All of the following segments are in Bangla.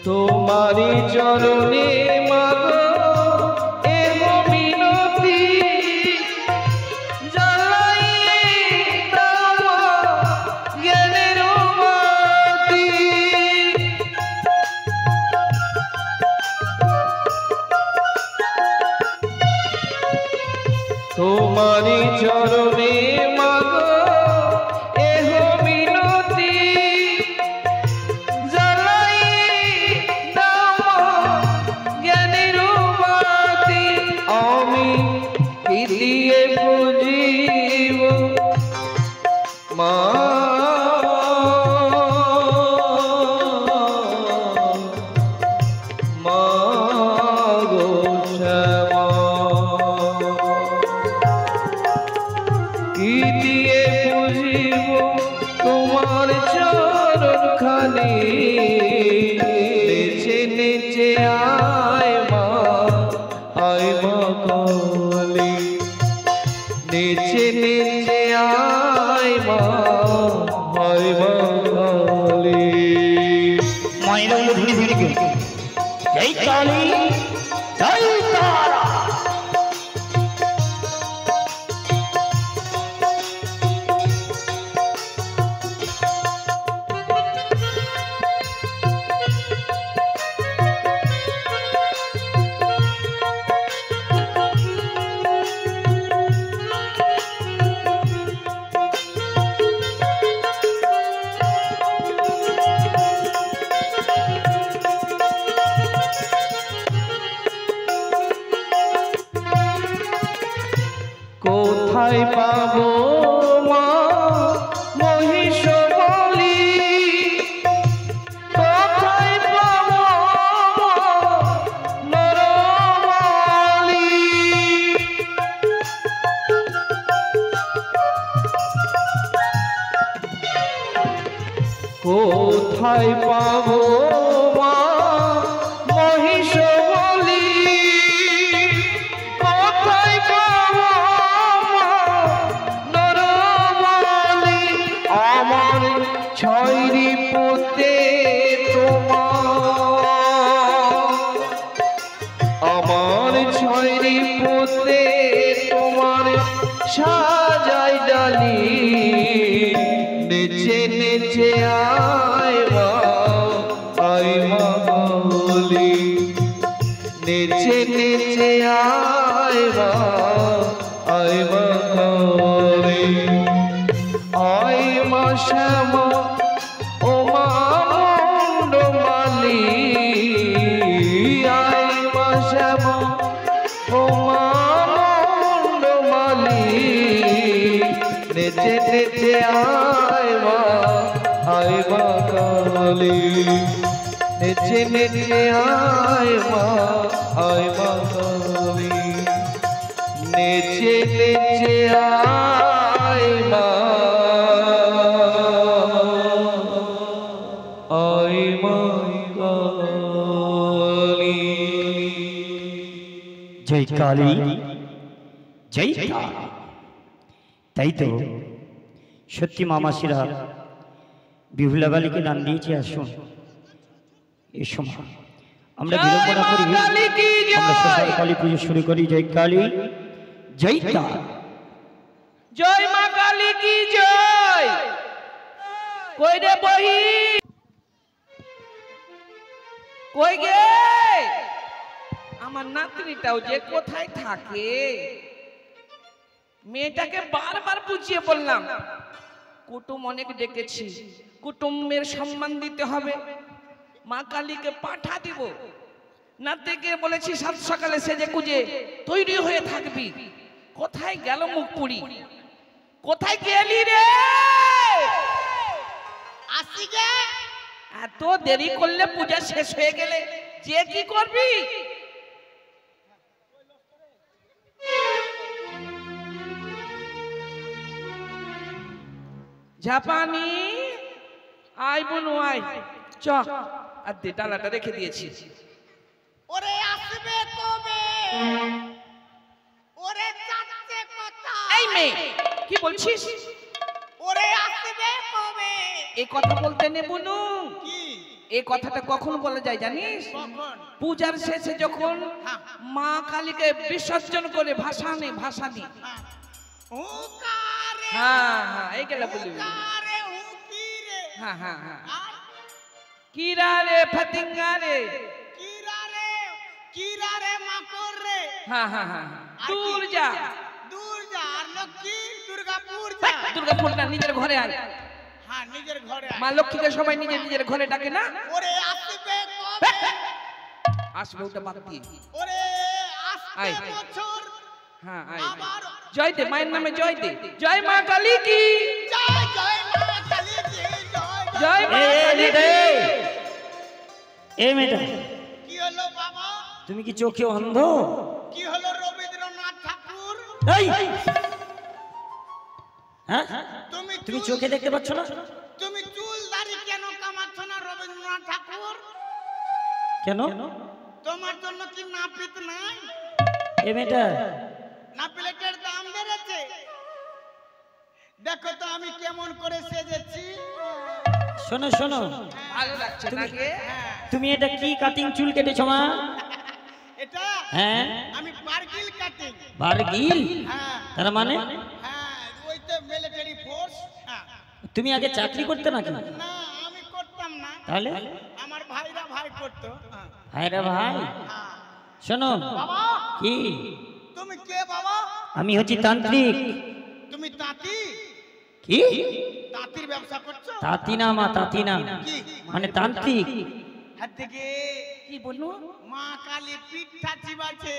তোমারি চরণে মাগো এহ মিনতি তোমারি চরণে মাগো এহ মিনতি জ্বালাই দাও জ্ঞানের বাতি আমি কি দিয়ে বুঝিব মা তোমার চরণ খানি নেচে নেচে আয় মা কালী নেচে নেচে আয় মা কালী মায়েরা ধীরে ধীরে জয় কালী জয় তারা কোথায় পাবো মা মহিষ বলি কোথায় পাবো নরবলি কোথায় পাবো মা মহিষ বলি কোথায় পাবো আমার ছয়রি পোতে তোমার আমার ছয়রি পোতে তোমার সাজাই ডালি নেচে নেচে আয় মা কালী নেচে নেচে আয় মা কালী আয় মা শ্যামা ও মা মুন্ডমালি আয় মা শ্যামা ও মা মুন্ডমালি নেচে নেচে আয় মা কালী নেচে নেচে আয় মা কালী নেচে নেচে আয় মা जय काली जय ताई तो सत्यि मामासिरा बिहुला बालिके नाम दिएছে আসুন এই সময় আমরা বিলম্ব না করি আমরা সকাল কালী পূজা শুরু করি জয় কালী জয় তা জয় মা কালী কি জয় কই রে বহি কই গে আমার নাতনিটাও যে কোথায় থাকে মেয়েটাকে বারবার বুঝিয়ে বললাম কুটুম অনেক ডেকেছি কুটুমের সম্মান দিতে হবে মা কালীকে পাঠা দিব নাতে গিয়ে বলেছি সাত সকালে সেজে কুজে তৈরি হয়ে থাকবি কোথায় গেল মুখ পুরি কোথায় গেলি রে আসি গে এত দেরি করলে পূজা শেষ হয়ে গেলে যে কি করবি জাপানি আই বনু আই চ আর ডালাটা রেখে দিয়েছি ওরে আসবে কবে ওরে যাচ্ছে কোথায় এই মেয়ে কি বলছিস ওরে আসবে কবে এই কথা বলতে নে বনু কি এই কথাটা কখন বলা যায় জানিস? কখন? পূজার শেষে যখন হ্যাঁ। মা কালীকে বিসর্জন করে ভাসানে হ্যাঁ। হুকারে, হ্যাঁ হ্যাঁ এই গেলা বলবি। হুকারে, হুকিরে। হ্যাঁ হ্যাঁ হ্যাঁ আর কিরা রে ফতিঙ্গা রে। কিরারে, কিরারে মাকড় রে। হ্যাঁ হ্যাঁ হ্যাঁ আর দূর কি? যা। দূর যা। আর লক্ষ্মী দুর্গাপুর যা। দুর্গাপুর না, নিজের ঘরে আয়। হ্যাঁ, নিজের ঘরে আয়। মা লক্ষ্মীকে সবাই নিজের নিজের ঘরে ডাকে না? ওরে আসবে কবে? আসবে ওটা বাদ দিয়ে। ওরে আয়। আসবে বছর। হ্যাঁ আয়। আবার জয় দে, মায়ের নামে জয় দে। জয় মা কালী কি জয় জয় মা কালী কি জয় জয় মা এই কালী মেয়েটা, কি। এই মেয়েটা, কি হলো বাবা? তুমি কি চোখে অন্ধ? কি হলো রবীন্দ্রনাথ ঠাকুর? এই! হ্যাঁ, তুমি তুমি চুল- চোখে দেখতে পাচ্ছ না? তুমি চুল দাড়ি কেন কামাচ্ছ না রবীন্দ্রনাথ ঠাকুর? কেন? তোমার জন্য কি নাপিত নাই? এই মেয়েটা, নাপিতের দাম বেড়েছে। দেখো তো আমি কেমন করে সেজেছি। শোনো শোনো, ভালো লাগছে নাকি? হ্যাঁ, তুমি এটা কি কাটিং চুল কেটেছো মা? এটা হ্যাঁ, আমি বারগিল কাটিং। বারগিল? হ্যাঁ তার মানে হ্যাঁ, ওই তো মিলিটারি ফোর্স। হ্যাঁ। তুমি আগে চাকরি করতে নাকি? না, আমি করতাম না, তাহলে আমার ভাইরা ভাই করতো। হ্যাঁ। হায় রে ভাই, হ্যাঁ। শোনো। বাবা, কি? তুমি কে বাবা? আমি হচ্ছি তান্ত্রিক। তুমি তাঁতি? কি? তাঁতির ব্যবসা করছো? তাঁতি না মা, তাঁতি না, কি? মানে তান্ত্রিক। হাত থেকে কি বলবো? মা কালী পিঠা চিবাছে।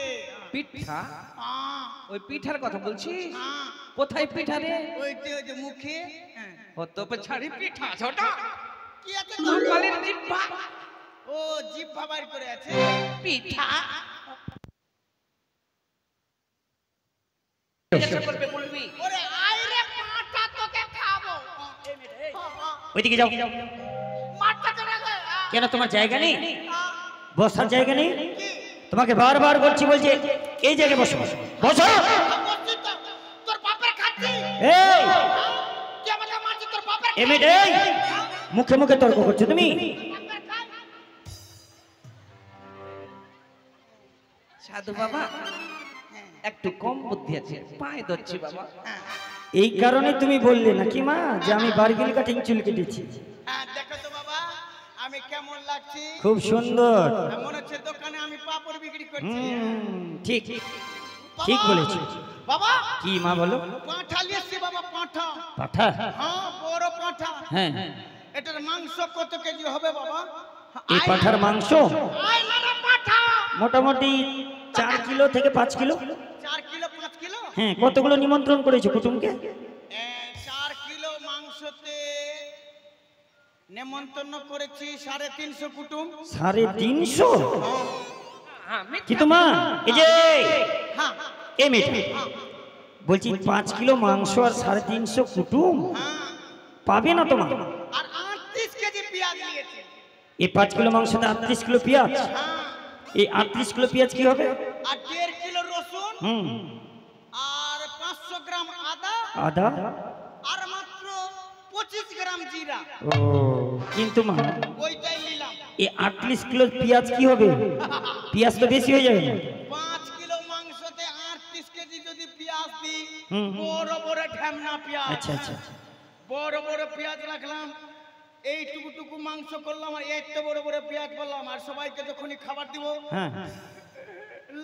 পিঠা? হ্যাঁ, ওই পিঠার কথা বলছিস? হ্যাঁ, কোথায় পিঠা রে? ওই যে মুখে। হ্যাঁ। ও তো ছাড়ি পিঠা ছোটা। কি আছে মা তোর? কালীর জিহ্বা। ও জিভ বার করে আছে। পিঠা জিজ্ঞাসা করবে বলবি। ওরে আয় রে মাঠা তোকে খাবো। ওইদিকে যাও। মাঠা চলে গেল। কেন, তোমার জায়গা নেই? বসার জায়গা নেই? তোমাকে বারবার বলছি, বলছে এই জায়গায় বসো, বসো বসো। তোর বাপের খাচ্ছি। এই তুই আমাকে মারছিস, তোর বাপের এই মেয়েটা, এই মুখে মুখে তর্ক করছো তুমি? বাপের খাই। সাধু বাবা একটু কম বুদ্ধি আছে, পায়ে ধরছি বাবা। এই কারণে তুমি বললে নাকি মা যে আমি বারগিল কাটিং চুল কেটেছি? হ্যাঁ, দেখো তো বাবা আমি কেমন লাগছি। খুব সুন্দর। মনে হচ্ছে দোকানে আমি পাপড় বিক্রি করছি। ঠিক ঠিক বলেছো। বাবা কি মা বলো? পাঁঠা লিয়েছি বাবা, পাঁঠা। পাঠা? হ্যাঁ, বড় পাঁঠা। হ্যাঁ, এটার মাংস কত কেজি হবে বাবা? এই পাঠার মাংস আয় না রে পাঁঠা। মোটামুটি 4 কিলো থেকে 5 কিলো। 4 kilo 5 kilo? হ্যাঁ, কতগুলো নিমন্ত্রণ করেছো কুটুমকে? 4 কিলো মাংসতে নেমন্তন্ন করেছি 350 কুটুম। 350? হ্যাঁ, মিথ্যা। কিন্তু মা, এই যে হ্যাঁ এই মেয়ে বলছি 5 কিলো মাংস আর 350 কুটুম হ্যাঁ, পাবে না তোমার? আর 38 কেজি পেঁয়াজ নিয়েছি। এই 5 কিলো মাংসতে 38 কিলো পেঁয়াজ। হ্যাঁ, এই 38 কিলো পেঁয়াজ কি হবে? আর 1.5 কিলো রসুন, হুম, আর 500 গ্রাম আদা, আদা। আর মাত্র 25 গ্রাম জিরা। ও, কিন্তু মা ওইটাই নিলাম। এই 38 কিলো পেঁয়াজ কি হবে? পেঁয়াজ তো বেশি হয়ে যাবে না? 5 কিলো মাংসতে 38 কেজি যদি পেঁয়াজ দিই, হুম, হুম। বড় বড় ঢ্যামনা পেঁয়াজ। আচ্ছা আচ্ছা আচ্ছা। বড় বড় পেঁয়াজ রাখলাম, এইটুকু মাংস করলাম, আর এত বড় বড় পেঁয়াজ করলাম, আর সবাইকে যখনই খাবার দিব হ্যাঁ,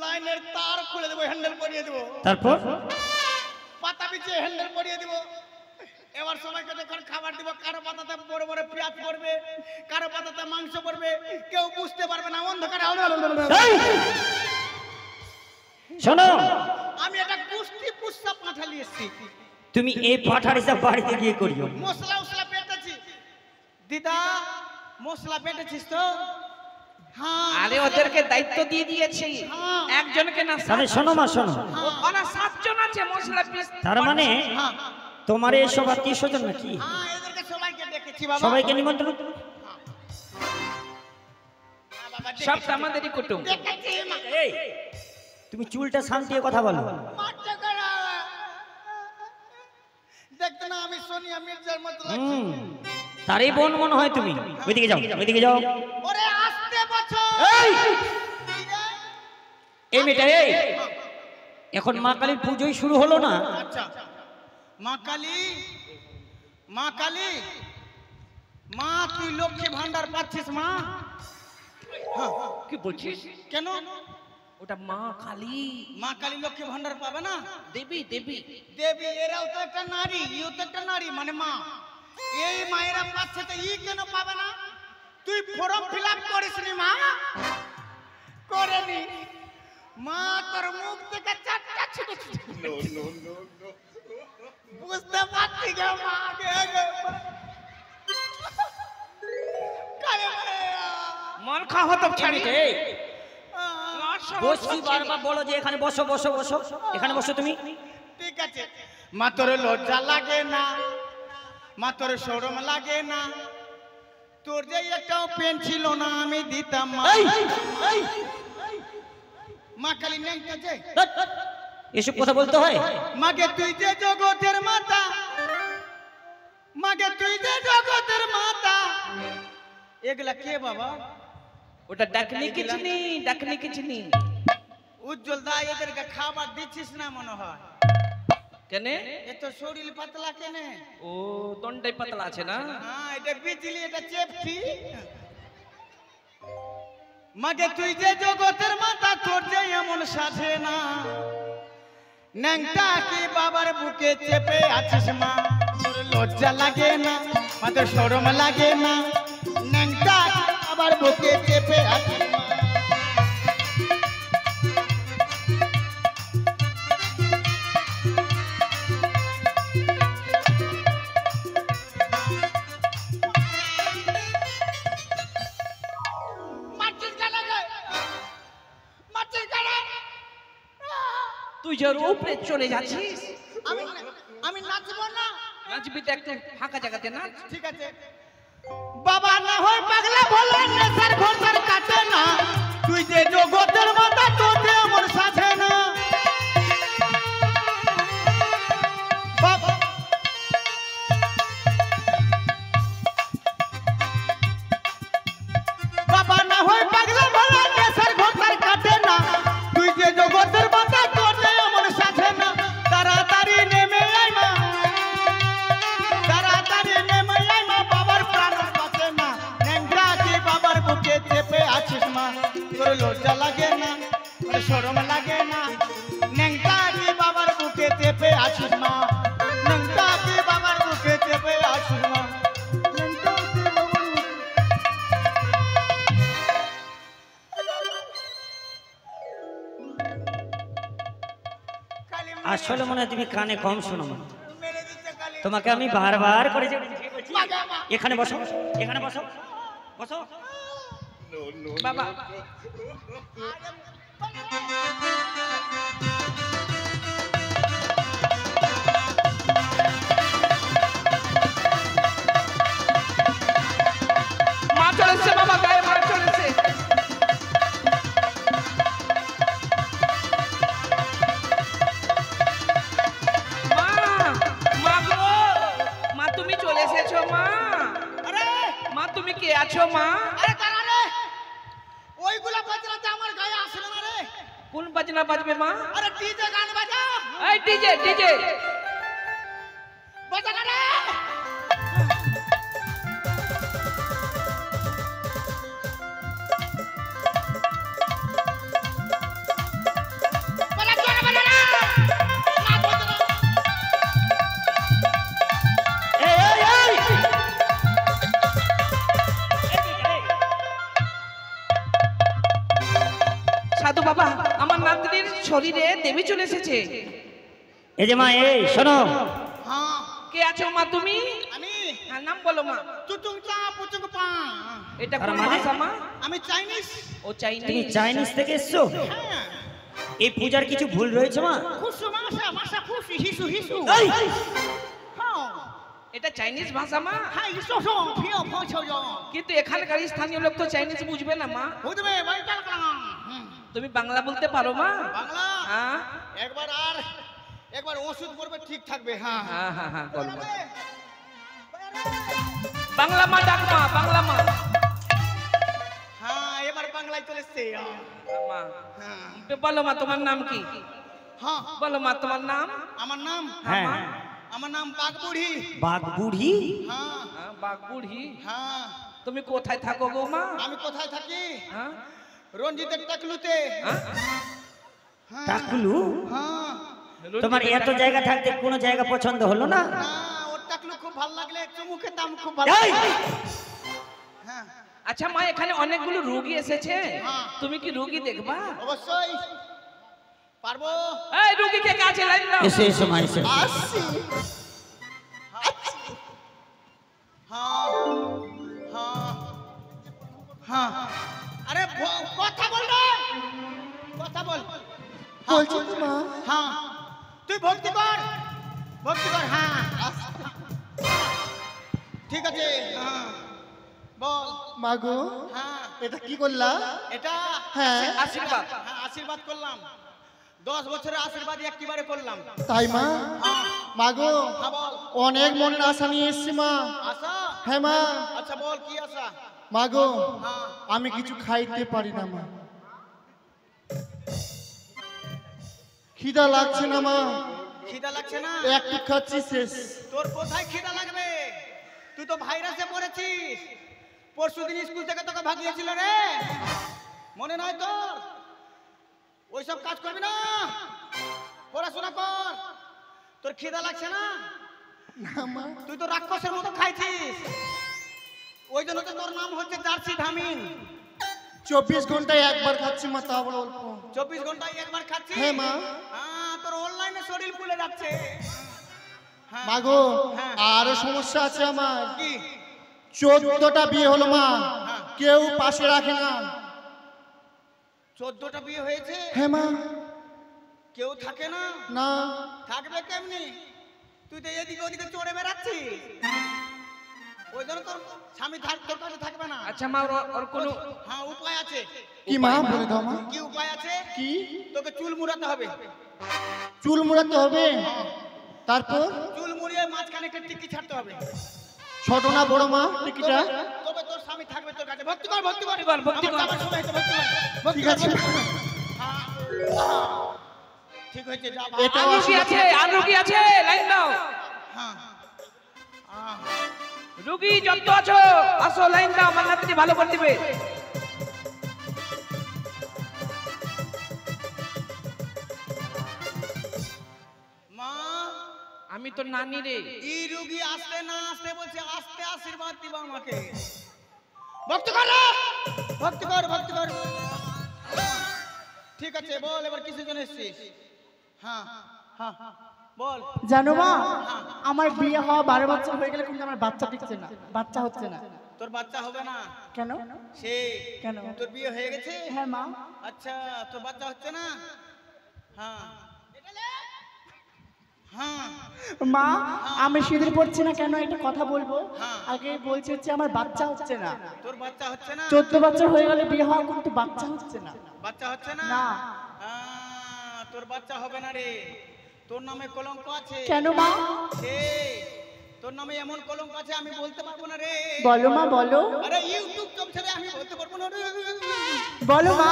লাইনের তার খুলে দেবো, হ্যান্ডেল পরিয়ে দেবো, তারপর পাতা বিছিয়ে হ্যান্ডেল পরিয়ে দিব। এবার সবাইকে যখন খাবার দিব, কারো পাতাতে বড় বড় পেঁয়াজ পড়বে, কারো পাতাতে মাংস পড়বে, কেউ বুঝতে পারবে না, অন্ধকারে। এই! শোনো, আমি এটা কুস্তি পুস্তা পাঠালি এসছি। তুমি এই পাঠার হিসাব বাড়িতে গিয়ে করিও। মশলা উসলা পেটেছি দিদা, মশলা পেটেছিস তো? হ্যাঁ। আরে ওদেরকে দায়িত্ব দিয়ে দিয়েছি, হ্যাঁ। একজনকে না তাহলে শোনো মা, শোনো, ওরা 7 জন আছে মশলা পিস। তার মানে হ্যাঁ, তোমার এসব আত্মীয় স্বজন নাকি? হ্যাঁ, এদেরকে সবাইকে ডেকেছি বাবা। সবাইকে নিমন্ত্রণ? হ্যাঁ, বাবা, সব ডেকেছি। আমাদেরই কুটুম। ডেকেছি, এই, তুমি চুলটা শান্তিয়ে কথা বলো। মারতে গেলো। দেখতে না আমি সোনিয়া মির্জার মতো লাগছি। হুম, তারই বোন মনে হয় তুমি। ওইদিকে যাও, ওইদিকে যাও। ওরে আসতে বছর এই এই মেয়েটা, এই এখন মা কালীর পুজোই শুরু হলো না? আচ্ছা মা কালী, মা কালী, মা তুই লক্ষ্মী ভান্ডার পাচ্ছিস মা? হ্যাঁ, কি বলছিস? কেন? ওটা মা কালী। মা কালী লক্ষ্মী ভান্ডার পাবে না? দেবী দেবী দেবী, এরাও তো একটা নারী, ইও তো একটা নারী, মানে মা। এই মায়েরা পাচ্ছে তো ই কেন পাবে না? তুই ফর্ম ফিল আপ করিসনি মা? করেনি মা, তোর মুখ থেকে চারটা ছোট ছোট বুঝতে পারছি গে মা, কালে মন খাওয়া তো ছাড়ি। এই বসি বারবার বলো যে এখানে বসো বসো বসো, এখানে বসো তুমি। ঠিক আছে মা, তোর লজ্জা লাগে না? মা তোর শরম লাগে না? তোর যে একটাও পেন ছিল না আমি দিতাম মা। মা কালী ন্যাংটা যে, এসব কথা বলতে হয়? মাগে তুই যে জগতের মাতা, মাগে তুই যে জগতের মাতা। এগুলা কে বাবা? ওটা ডাকনি কিচনি, ডাকনি কিচনি। উজ্জ্বল দা, এদেরকে খাবার দিচ্ছিস না মনে হয়। কেনে? এত শরীর পাতলা কেনে? ও দন্ডাই পাতলা আছে না? হ্যাঁ, এটা বিজলি, এটা চেপটি। মাগে তুই যে জগতের মাতা, তোর যে এমন সাধে না। ন্যাংটা কি বাবার বুকে চেপে আছিস মা? তোর লজ্জা লাগে না? মা তোর শরম লাগে না? ন্যাংটা কি বাবার বুকে চেপে আছিস মা? তুই যার উপরে চলে যাচ্ছিস। আমি নাচবো না? নাচবি তো একটু ফাঁকা জায়গাতে নাচ। ঠিক আছে। বাবা না হয় পাগলা বলে নেশার ঘোষার কাটে না। তুই যে জগতের মাতা, তোতে আমার সাথে না। বাবা না হয় পাগলা বলে নেশার ঘোষার কাটে না। তুই যে জগতের মাতা, তোতে আমার সাথে না। তাড়াতাড়ি নেমে আয় মা, তাড়াতাড়ি নেমে আয় মা, বাবার প্রাণ বাঁচে না। ন্যাংটা কি বাবার বুকে চেপে আছিস মা? তোর লজ্জা লাগে না? তোর শরম লাগে না? ন্যাংটা কি বাবার বুকে চেপে আছিস মা? ন্যাংটা কি বাবার বুকে চেপে আছিস মা? ন্যাংটা কি বাবার বুকে- কালী আসলে মনে হয় তুমি কানে কম শোনো মা। মেরে দিচ্ছে কালী। তোমাকে আমি বারবার করে যে বলছি, বাবা, বাবা। এখানে বসো, এখানে বসো বসো। বাবা মা চলেছে, বাবা গায়ে মা চলেছে। মা, মা গো, মা তুমি চলে এসেছো মা? আরে মা তুমি কে আছো মা? আরে দাঁড়া রে, ওইগুলা বাজনাতে আমার গায়ে আসে না রে। কোন বাজনা বাজবে মা? আরে ডিজে গান বাজা, এই ডিজে ডিজে। বাজা না রে। বাজা জোরে বাজা না। না বাজা না। এই, এই, এই! সাধু বাবা, আমার নাতনির শরীরে দেবী চলে এসেছে। এই যে মা, এই শোনো। হ্যাঁ, কে আছো মা তুমি? আমি হ্যাঁ নাম বলো মা। চুচুং চা পুচুং পা। এটা তার কোন মানে? ভাষা মা? আমি চাইনিজ। ও তুমি চাইনিজ। চাইনিজ থেকে এসছো? হ্যাঁ, এই পূজার কিছু ভুল রয়েছে মা? খুশু মাসা মাসা খুশি হিসু হিসু। এই! হ্যাঁ, এটা চাইনিজ ভাষা মা? হ্যাঁ ইসো সো ফিও ফছো জো। কিন্তু এখানকার স্থানীয় লোক তো চাইনিজ বুঝবে না মা। বুঝবে বাইটাল কালাম। তুমি বাংলা বলতে পারো মা? বাংলা হ্যাঁ একবার ওষুধ পড়বে ঠিক থাকবে। হ্যাঁ হ্যাঁ হ্যাঁ হ্যাঁ বলো মা। বাংলা মা ডাক মা, বাংলা মা। হ্যাঁ এবার বাংলায় চলে এসছে মা, হ্যাঁ বলো মা তোমার নাম কি? হ্যাঁ বলো মা তোমার নাম। আমার নাম হ্যাঁ আমার নাম বাগবুড়ি। বাঘ বুড়ি। হ্যাঁ বাঘবুড়ি। হ্যাঁ তুমি কোথায় থাকো গো মা? আমি কোথায় থাকি? হ্যাঁ? রঞ্জিতের টাকলুতে। হ্যাঁ? হ্যাঁ টাকলু? হ্যাঁ তোমার এত জায়গা থাকতে কোনো জায়গা পছন্দ হলো না? না ওর টাকলু খুব ভালো লাগলে একটু মুখে দাম খুব ভালো এই! লাগে। হ্যাঁ আচ্ছা মা, এখানে অনেকগুলো রোগী এসেছে, হ্যাঁ। তুমি কি রোগী দেখবা? অবশ্যই পারবো। এই রোগীকে কাছে লাইন দাও। এসে এসে মা এসে। আসছি। হ্যাঁ হ্যাঁ হ্যাঁ আরে কথা বল না, কথা বল। বলছি তো মা। হ্যাঁ তুই ভক্তি কর, ভক্তি কর। হ্যাঁ ঠিক আছে। হ্যাঁ বল। মাগো হ্যাঁ এটা কি করলা? এটা হ্যাঁ আশীর্বাদ। হ্যাঁ আশীর্বাদ করলাম, 10 বছরের আশীর্বাদ একবারে করলাম। তাই মা? হ্যাঁ মাগো হ্যাঁ বল। অনেক মনের আশা নিয়ে এসছি মা। আশা? হ্যাঁ মা। আচ্ছা বল কি আশা? মাগো হ্যাঁ আমি কিছু খাইতে পারি না মা, খিদা লাগছে না মা, খিদা লাগছে না? একটু খাচ্ছি শেষ। তোর কোথায় খিদা লাগবে? তুই তো ভাইরাসে পড়েছিস। পরশুদিন স্কুল থেকে তোকে ভাগিয়েছিল রে, মনে নয় তোর? ওইসব কাজ করবি না, পড়াশোনা কর। তোর খিদা লাগছে না? না মা। তুই তো রাক্ষসের মতো খাইছিস, ওই জন্য তো তোর নাম হচ্ছে জার্সি ধামিন। 24 ঘন্টায় একবার খাচ্ছি মা, তা বড় অল্প। 24 ঘন্টায় একবার খাচ্ছিস? হ্যাঁ মা। হ্যাঁ তোর অনলাইনে শরীর ফুলে যাচ্ছে। হ্যাঁ। মাগো হ্যাঁ। আরো সমস্যা আছে আমার। কি? 14টা বিয়ে হলো মা, হ্যাঁ। কেউ পাশে রাখে না। 14টা বিয়ে হয়েছে, হ্যাঁ মা। কেউ থাকে না? না থাকবে কেমনি? তুই তো এদিকে ওদিকে চড়ে বেড়াচ্ছিস, ওই জন্য তোর স্বামী তোর কাছে থাকবে না। আচ্ছা মা, ওর কোনো হ্যাঁ উপায় আছে। কি মা বলে দাও মা। কি উপায় আছে? কি? তোকে চুল মুড়াতে হবে। চুল মুড়াতে হবে, তারপর চুল মুড়িয়ে মাঝখানে একটা টিকি ছাড়তে হবে। ছোট না বড় মা টিকিটা? তবে তোর স্বামী থাকবে তোর কাছে। ভক্তি কর, ভক্তি কর, ভক্তি কর, ভক্তি আমার কর। যাবার সময় হয়েছে, ভক্তি কর, ভক্তি ঠিক কর, আছে। ভক্তি কর। হ্যাঁ, ঠিক হয়েছে, যা ভাই। এটা আর রোগী আছে, আর রোগী আছে, লাইন দাও। হ্যাঁ রোগী যত আছো আসো, লাইন দাও, আমার নাতনি ভালো করে দিবে। মা আমি তো নানি রে। এই রোগী আসতে না আসতে বলছে, আসতে আশীর্বাদ দিবা আমাকে। ভক্তি কর, ভক্তি কর, ভক্তি কর। ঠিক আছে বল, এবার কিসের জন্য এসেছিস? হ্যাঁ হ্যাঁ বল। জানো মা, আমার বিয়ে হওয়া 12 বছর হয়ে গেলে কিন্তু আমার বাচ্চা টিকছে না, বাচ্চা হচ্ছে না। তোর বাচ্চা হবে না? কেন? সে কেন? তোর বিয়ে হয়ে গেছে? হ্যাঁ মা। আচ্ছা তোর বাচ্চা হচ্ছে না? হ্যাঁ হ্যাঁ মা আমি সিঁদুর পড়ছি না কেন, একটা কথা বলবো। হ্যাঁ। আগে বলছে হচ্ছে আমার বাচ্চা হচ্ছে না। তোর বাচ্চা হচ্ছে না? 14 বছর হয়ে গেলে বিয়ে হওয়া কিন্তু বাচ্চা হচ্ছে না। বাচ্চা হচ্ছে না? না। তোর বাচ্চা হবে না রে, তোর নামে কলঙ্ক আছে। কেন মা? সে তোর নামে এমন কলঙ্ক আছে আমি বলতে পারবো না রে। বলো মা বলো। আরে ইউটিউব চলছে রে, আমি বলতে পারবো না রে। বলো মা।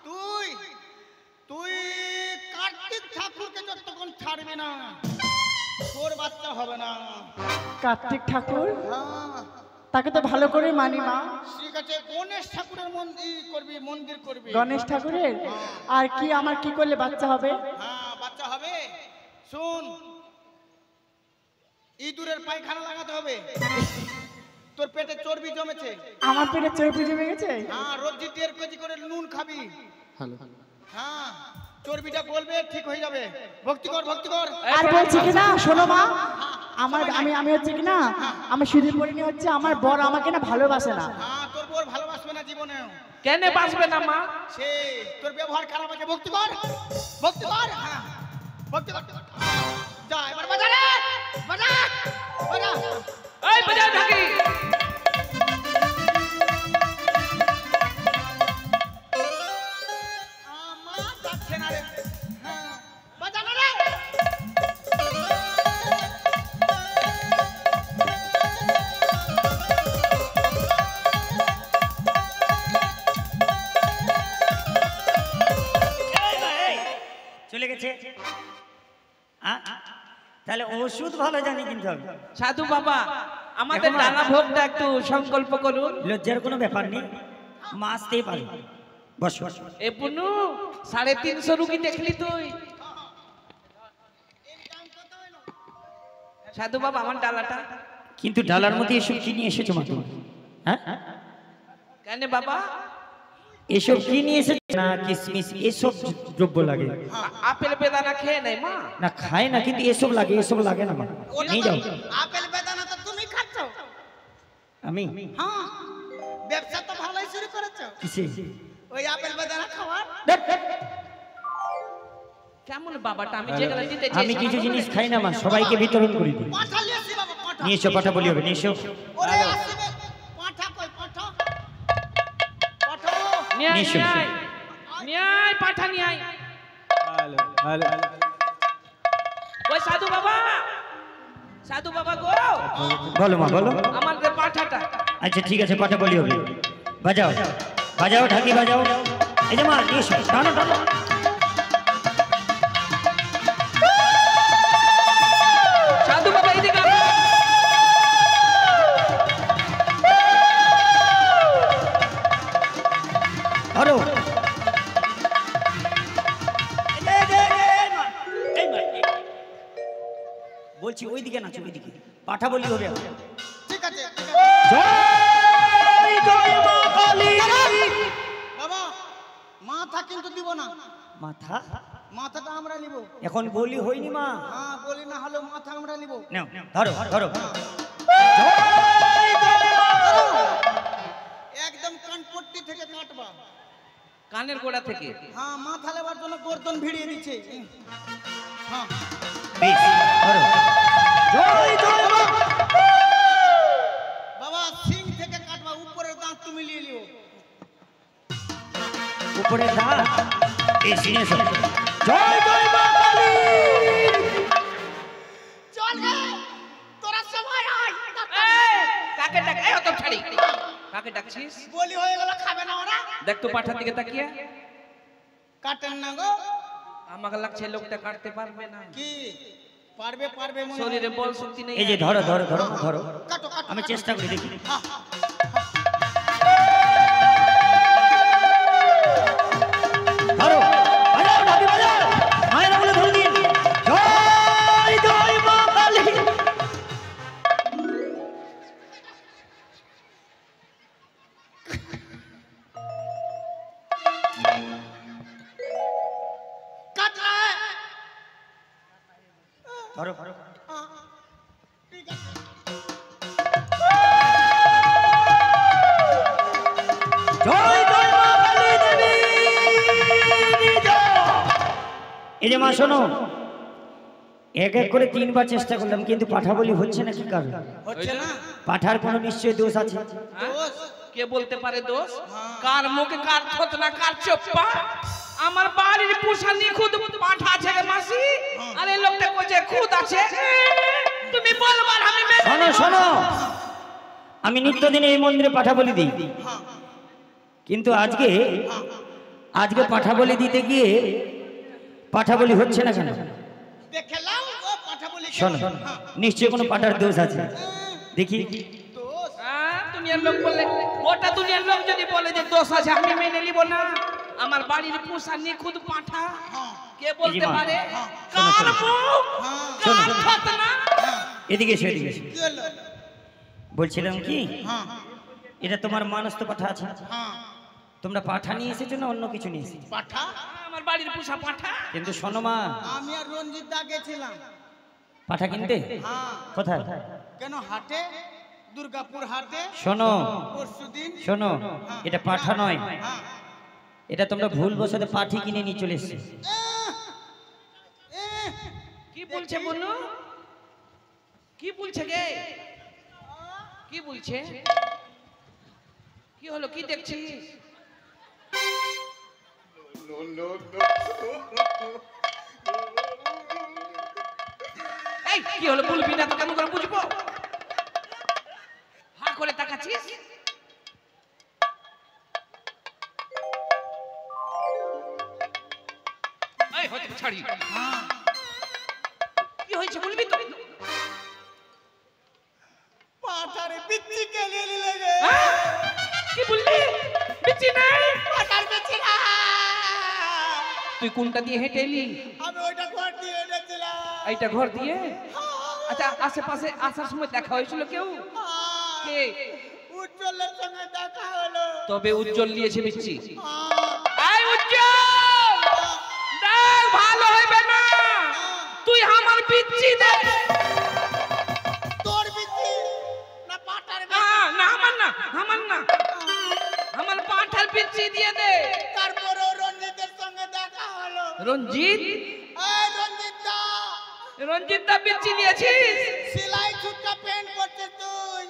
তুই তুই কার্তিক ঠাকুরকে যতক্ষণ ছাড়বি না তোর বাচ্চা হবে না। কার্তিক ঠাকুর? হ্যাঁ তাকে তো ভালো করে মানি মা। ঠিক আছে, গণেশ ঠাকুরের মন্দির করবি। গণেশ ঠাকুরের? আর কি আমার কি করলে বাচ্চা হবে? হ্যাঁ বাচ্চা হবে। শুন, ইঁদুরের পায়খানা লাগাতে হবে। তোর পেটে চর্বি জমেছে। আমার পেটে চর্বি জমে গেছে? হ্যাঁ রোজ 1.5 কেজি করে নুন খাবি। হ্যাঁ চর্বিটা গলবে, ঠিক হয়ে যাবে। ভক্তি কর, ভক্তি কর। আর বলছি কি না, শোনো মা, আমার আমি হচ্ছে কি না, আমি সিঁদুর পরিনি হচ্ছে আমার বর আমাকে না ভালোবাসে না। হ্যাঁ তোর বোর ভালোবাসবে না জীবনেও। কেন বাঁচবে না মা? সে তোর ব্যবহার খারাপ আছে। ভক্তি কর, ভক্তি কর। হ্যাঁ ভক্তি কর। যা এবার বাজা রে, বাজা বাজা। এই বাজার থাকি। আমার যাচ্ছে না রে। হ্যাঁ বাজা না রে। তাহলে ওষুধ ভালো জানি কিন্তু আমি। সাধু বাবা আমাদের এখন ডালা ভোগটা একটু সংকল্প করুন। লজ্জার কোনো ব্যাপার নেই, মা আসতেই পারে। বস বস। এ পুনু 350 রুগী দেখলি তুই? সাধু বাবা আমার ডালাটা কিন্তু ডালার মধ্যে এসব কি নিয়ে এসেছো মা তুমি? হ্যাঁ কেন বাবা? এসব কি নিয়ে এসেছো? না কিসমিস এসব দ্রব্য লাগে আপেল বেদানা খেয়ে নেই মা? না, খায় না, কিন্তু এসব লাগে না মা। নিয়ে যাও। আপেল বেদানা তো তুমি খাচ্ছ। আমি হ্যাঁ, ব্যবসা তো ভালোই শুরু করেছো। কিসে? ওই আপেল বেদানা খাওয়ার। কেমন বাবাটা আমি যেগুলো দিতে আমি কিছু জিনিস খাই না মা, সবাইকে বিতরণ করে দিই। পাঠা নিয়ে আসি বাবা, পাঠা। নিয়ে এসো, পাঠা বলি হবে, নিয়ে এসো। ওরে আসবে পাঠা, কই পাঠা? পাঠা। নিয়ে আয়, নিয়ে এসো। নিয়ে আয়, নিয়ে আয়, পাঠা নিয়ে আয়। ওই সাধু বাবা গো, বলো মা, বলো। আমাদের পাঠাটা। আচ্ছা ঠিক আছে, পাঠা বলি হবে। বাজাও বাজাও, ঢাকি বাজাও। এই যে মা, নিয়ে এসো, টানো টানো। সাধু বাবা এদিকে আসো। ধরো। বলছি ওইদিকে নাচো, ওইদিকে পাঠা বলি হবে। ঠিক আছে, ঠিক আছে। জয় জয় মা কালী। বাবা মাথা কিন্তু দিব না। মাথা মাথাটা আমরা নিব। এখন বলি হয়নি মা। হ্যাঁ, বলি না হলো মাথা আমরা নিব। নাও ধরো ধরো। একদম কানপট্টি থেকে কাটবা। কানের গোড়া থেকে। হ্যাঁ, মাথা লেবার জন্য গর্দন ভিড়িয়ে দিচ্ছে। হ্যাঁ, বেশ, ধরো। জয় জয় মা। বাবা সিং থেকে কাটবা, উপরের দাঁত তুমি নিয়ে নিও। উপরে দাঁত। বেশ, নিয়ে এসো। জয় জয় মা কালী। চল রে, তোরা সবাই আয়। এই, কাকে ডাক? এই অত ছাড়ি। কাকে ডাকছিস? বলি হয়ে গেল, খাবে না ওরা? দেখ তো পাঠার দিকে তাকিয়ে। কাটেন না গো। আমাকে লাগছে লোকটা কাটতে পারবে না। কি পারবে? পারবে মনে হয়। শরীরে বল শক্তি নেই। এই যে ধরো ধরো ধরো ধরো। কাটো, কাটো, আমি কাটো। চেষ্টা করি, দেখি। হ্যাঁ, ধরো, বাজাও, ঢাকি বাজাও। মায়েরা বলে ধরে দিন। জয় জয় মা কালী। কাট রে। ধরো ধরো। হ্যাঁ, ঠিক আছে। জয় জয় মা কালী দেবী। এই যে মা শোনো, এক এক করে 3 বার চেষ্টা করলাম, কিন্তু পাঠা বলি হচ্ছে না। কি কারণ? হচ্ছে না। পাঠার কোনো নিশ্চয়ই দোষ আছে। হ্যাঁ? দোষ? কে বলতে পারে দোষ? কার মুখে কার থতনা কার চোপ্পা? আমার বাড়ির পোষা নিখুঁত পাঠা আছে রে মাসি। আর এই লোকটা কইছে খুদ আছে। তুমি বলবার আমি মেনে শোনো নেব। শোনো, আমি নিত্যদিন এই মন্দিরে পাঠা বলি দিই, হ্যাঁ, কিন্তু আজকে পাঠা বলি দিতে গিয়ে পাঠা বলি হচ্ছে না কেন? দেখলাম ও পাঠা বলি কেন? শোনো, হ্যাঁ, নিশ্চয়ই কোনো পাঠার দোষ আছে। দেখি। দোষ? দুনিয়ার লোক বলে, গোটা দুনিয়ার লোক যদি বলে যে দোষ আছে আমি মেনে নিব না। আমার বাড়ির পোষা নিখুঁত পাঠা হ্যাঁ, কে বলতে মা, পারে? শোনো, কার শোনো। মুখ হ্যাঁ, কার থতনা? হ্যাঁ। এদিকে এসো, এদিকে এসো। কি হলো? বলছিলাম কি, হ্যাঁ, এটা তোমার মানস্থ পাঠা আছে। হ্যাঁ। তোমরা পাঠা নিয়ে এসেছো না অন্য কিছু নিয়ে এসেছো? পাঠা? আমার বাড়ির পোষা পাঠা। কিন্তু শোনো মা, আমি আর রঞ্জিত দা গেছিলাম। পাঠা কিনতে। হ্যাঁ। কোথায়? কেন হাটে? দুর্গাপুর হাটে শোনো পরশুদিন। শোনো, এটা পাঠা নয়, হ্যাঁ। এটা তোমরা ভুল বসতে পাঠি কিনে নিয়ে চলে এসেছো। কি বলছে বনু? কি বলছে গে? কি বলছে? কি হলো? কি দেখছিস? এই কি হলো? বলবি না তো কেমন করে বুঝবো? হা করে তাকাচ্ছিস? এই হতে ছাড়ি। কি হয়েছে বলবি তো? পাঠারে বিচ্ছি কে নিয়ে নিলে গে? হ্যাঁ? কি বললি? বিচি নাই? পাঠার বিচ্ছি না। তুই কোনটা দিয়ে হেঁটে এলি? আমি ওইটা ঘর দিয়ে এনেছিলাম। এইটা ঘর দিয়ে? আচ্ছা, আশেপাশে আসার সময় দেখা হয়েছিল কেউ? কে? উজ্জ্বলের সঙ্গে দেখা হলো। তবে উজ্জ্বল নিয়েছে বিচ্ছি। হ্যাঁ। এই উজ্জ্বল, দেখ ভালো হইবে না, তুই আমার বিচ্ছি দে। তোর বিচ্ছি না পাঠার না না, আমার না, আমার না, আমার পাঁঠার বিচ্ছি দিয়ে দে। তারপরে রঞ্জিতের সঙ্গে দেখা হলো। রঞ্জিত? এই রঞ্জিত দা, রঞ্জিত দা বিচ্ছি নিয়েছিস? সেলাই ছুটটা পেন করছিস তুই।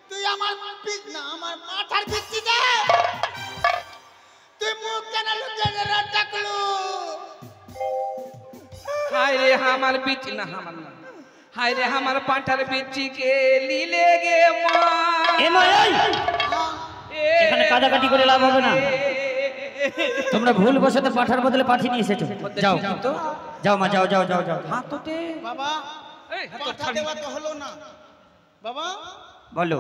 তুই আমার না আমার মাথার বিচ্ছি দে। তুই মুখ কেন লুকিয়ে রাখলু? হায় রে আমার বিচ্ছি না, আমার না, হায় রে আমার পাঁঠার বিচ্ছি কে লিলে গে মা। এ মা, এই! এখানে কাদাকাটি করে লাভ হবে না। তোমরা ভুল বসতে পাঠার বদলে পাঠি নিয়ে এসেছো। যাও তো যাও মা, যাও যাও যাও যাও। হাততে বাবা এই হাত পাঠা দেওয়া তো হলো না। বাবা বলো,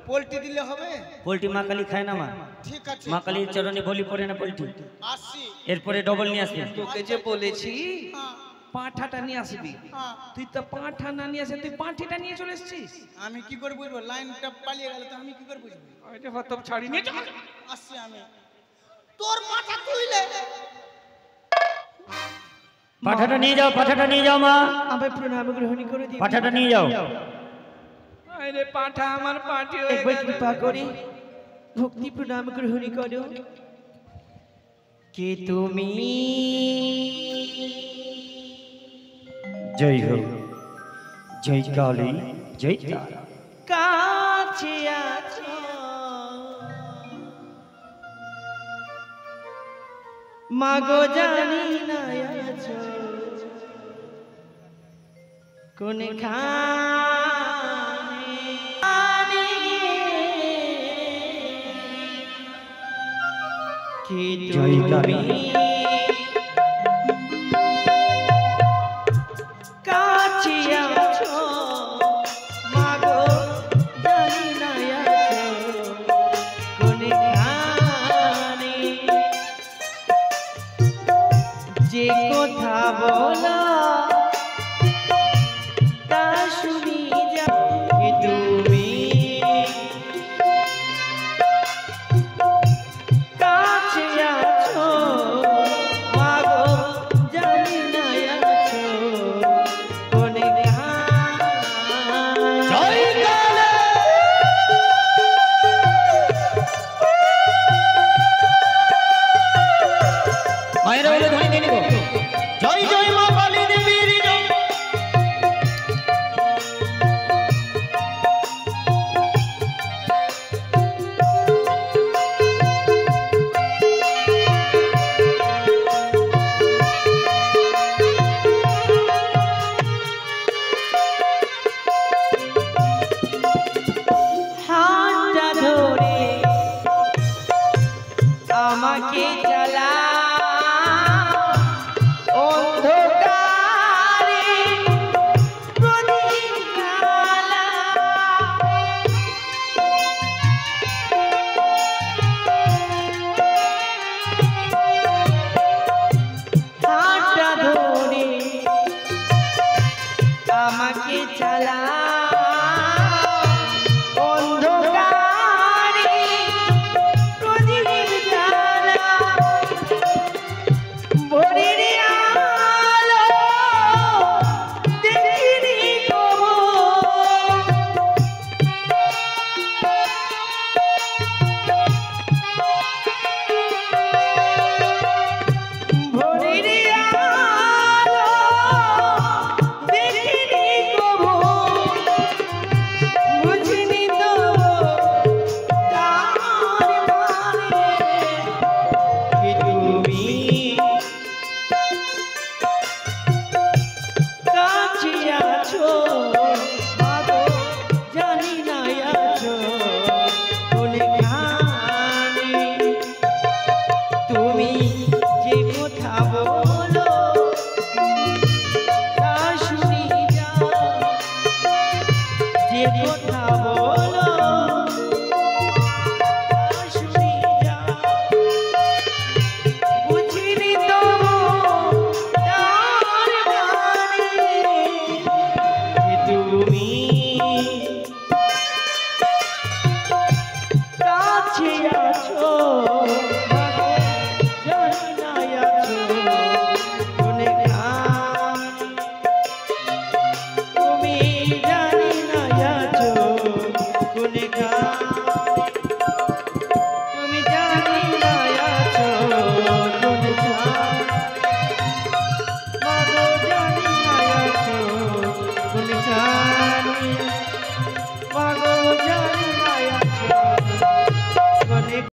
পোল্ট্রি দিলে হবে? পোল্ট্রি মা কালী খায় না মা? ঠিক আছে, মা কালীর চরণে বলি পড়ে না পোল্ট্রি। আসি। এরপরে ডবল নিয়ে আসবে। তোকে যে বলেছি হ্যাঁ, পাঁঠাটা নিয়ে আসবি, হ্যাঁ। তুই তো পাঁঠা না নিয়ে আসে তুই পাঁঠিটা নিয়ে চলে এসেছিস। আমি কি করে বুঝবো? লাইনটা পালিয়ে গেল তো আমি কি করে বুঝবো? আরে হতপ ছাড়ি নিয়ে চল। আসছি আমি। তোর মাথা তুইলে পাঠাটা নিয়ে যাও, পাঠাটা নিয়ে যাও মা, আমি প্রণাম গ্রহণ করে দিই। পাঠাটা নিয়ে যাও। আরে পাঁঠা আমার পাঁঠি হয়ে একবার গেল। কৃপা করে ভক্তি প্রণাম গ্রহণ করো। কে তুমি? জয় হোক, জয় কালী, জয় তারা। কাছে আছো মাগো, জানি না আছো কোন খানে। কে জয় কালী। তুমি? কাছে আছো মাগো, জানি না আছো কোন খানে। যে কথা বলা তা শুনি যাও। কে তুমি? কাছে আছো মাগো, জানি না আছো কোন খানে। জয় কালী। মায়েরা বলে ধরে নিয়ে নিব। জয় জয় মা কালী দেবীর জয়। হাতটা ধরে আমাকে চালা অন্ধকারে প্রদীপ জ্বালা। হাতটা ধরে আমাকে চালা অন্ধকারে প্রদীপ জ্বালা। কাছে আছো মাগো জানি না আছো কোনে গান তুমি জানি না আছো কোনে গান তুমি জানি না আছো কোনে গান মাগো জানি না আছো কোনে গান মাগো জানি না আছো কোনে